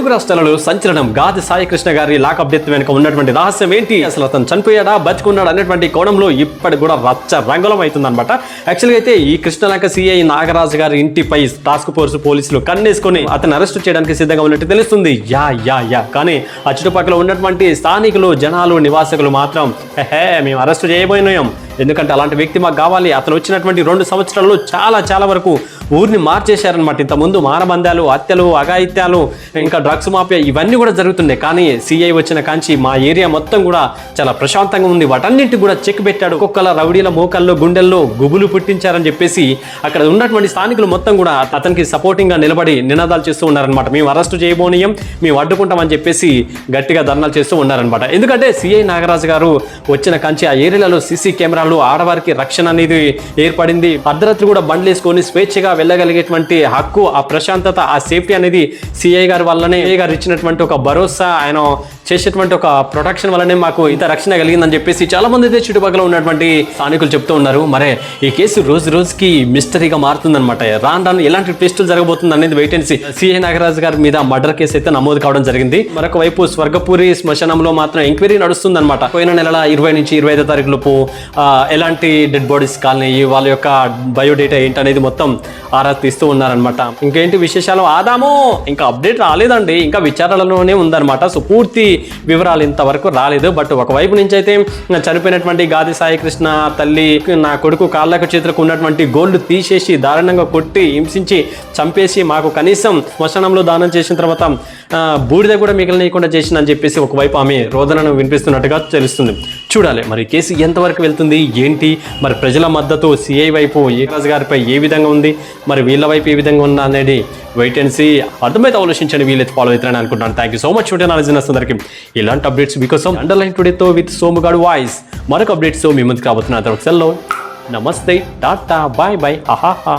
తెలుగు రాష్ట్రాలలో సంచలనం గాది సాయికృష్ణ గారి లాకప్ డెత్ వెనుక ఉన్నటువంటి రహస్యం ఏంటి, అసలు అతను చనిపోయాడా బతికున్నాడు అనేటువంటి కోణంలో ఇప్పటికి కూడా రచ్చ రంగులం అవుతుందన్నమాట. యాక్చువల్గా అయితే ఈ కృష్ణలంక సిఐ నాగరాజు గారి ఇంటిపై టాస్క్ ఫోర్స్ పోలీసులు కన్నేసుకొని అతను అరెస్ట్ చేయడానికి సిద్ధంగా ఉన్నట్టు తెలుస్తుంది. కానీ ఆ చుట్టుపక్కల ఉన్నటువంటి స్థానికులు, జనాలు, నివాసికులు మాత్రం మేము అరెస్ట్ చేయబోయినాం, ఎందుకంటే అలాంటి వ్యక్తి మాకు కావాలి. అతను వచ్చినటువంటి 2 సంవత్సరాల్లో చాలా వరకు ఊరిని మార్చేశారనమాట. ఇంతకుముందు మానబంధాలు, హత్యలు, అఘాయిత్యాలు, ఇంకా డ్రగ్స్ మాఫియా ఇవన్నీ కూడా జరుగుతుండే. కానీ సిఐ వచ్చిన కాంచి మా ఏరియా మొత్తం కూడా చాలా ప్రశాంతంగా ఉంది. వాటన్నింటి కూడా చెక్ పెట్టాడు. ఒక్కొక్కల రౌడీల మోకాల్లో, గుండెల్లో గుబులు పుట్టించారని చెప్పేసి అక్కడ ఉన్నటువంటి స్థానికులు మొత్తం కూడా అతనికి సపోర్టింగ్ గా నిలబడి నినాదాలు చేస్తూ ఉన్నారనమాట. మేము అరెస్ట్ చేయబోనియం, మేము అడ్డుకుంటామని చెప్పేసి గట్టిగా ధర్నాలు చేస్తూ ఉన్నారనమాట. ఎందుకంటే సిఐ నాగరాజు గారు వచ్చిన కాంచి ఆ ఏరియాలో సీసీ కెమెరాలు, ఆడవారికి రక్షణ అనేది ఏర్పడింది. అర్ధరాత్రి కూడా బండ్లు వేసుకొని స్వేచ్ఛగా వెళ్ళగలిగేటువంటి హక్కు, ఆ ప్రశాంతత, ఆ సేఫ్టీ అనేది సిఐ గారి వల్లనే, సిఐ గారు ఇచ్చినటువంటి ఒక భరోసా, ఆయన చేసేటువంటి ఒక ప్రొటెక్షన్ వల్లనే మాకు ఇంత రక్షణ కలిగిందని చెప్పేసి చాలా మంది అయితే చుట్టుపక్కల ఉన్నటువంటి స్థానికులు చెప్తూ ఉన్నారు. మరే ఈ కేసు రోజుకి మిస్టరీగా మారుతుందన్నమాట. రాను ఎలాంటి ట్విస్టులు జరగబోతుంది అనేది wait and see. CI Nagaraju గారి మీద మర్డర్ కేసు అయితే నమోదు కావడం జరిగింది. మరొక వైపు స్వర్గపూరి శ్మశానంలో మాత్రం ఎంక్వైరీ నడుస్తుందన్నమాట. పోయిన నెల 20 నుంచి 25వ తారీఖు లోపు ఎలాంటి డెడ్ బాడీస్ కాలనీ, వాళ్ళ యొక్క బయోడేటా ఏంటనేది మొత్తం ఆరా తీస్తూ ఉన్నారనమాట. ఇంకేంటి విశేషాలు ఆదాము, ఇంకా అప్డేట్ రాలేదండి, ఇంకా విచారణలోనే ఉందన్నమాట. సో పూర్తి వివరాలు ఇంతవరకు రాలేదు. బట్ ఒకవైపు నుంచి అయితే చనిపోయినటువంటి గాది సాయికృష్ణ తల్లి, నా కొడుకు కాళ్ళకు చేతులకు ఉన్నటువంటి గోల్డ్ తీసేసి దారుణంగా కొట్టి హింసించి చంపేసి మాకు కనీసం శ్మశానంలో దానం చేసిన తర్వాత బూడిద కూడా మిగిలినయకుండా చేసిందని చెప్పేసి ఒకవైపు ఆమె రోదనను వినిపిస్తున్నట్టుగా తెలుస్తుంది. చూడాలి మరి కేసు ఎంతవరకు వెళ్తుంది ఏంటి, మరి ప్రజల మద్దతు సిఐ వైపు నాగరాజు గారిపై ఏ విధంగా ఉంది, మరి వీళ్ళ వైపు ఏ విధంగా ఉంది అనేది వెయిట్ అండ్ సీ. అర్థమైతే ఆలోచించండి, వీళ్ళైతే ఫాలో అవుతారని అనుకుంటున్నాను. Thank you so much video knowledge అందరికీ. ఇలాంటి అప్డేట్స్ మీకోసం అండర్లైన్ టుడేతో విత్ సోముగాడు వాయిస్ మరొక అప్డేట్స్ మీ ముందుకు రాబోతున్నా. సెల్లో నమస్తే, టాటా, బాయ్, ఆహాహా.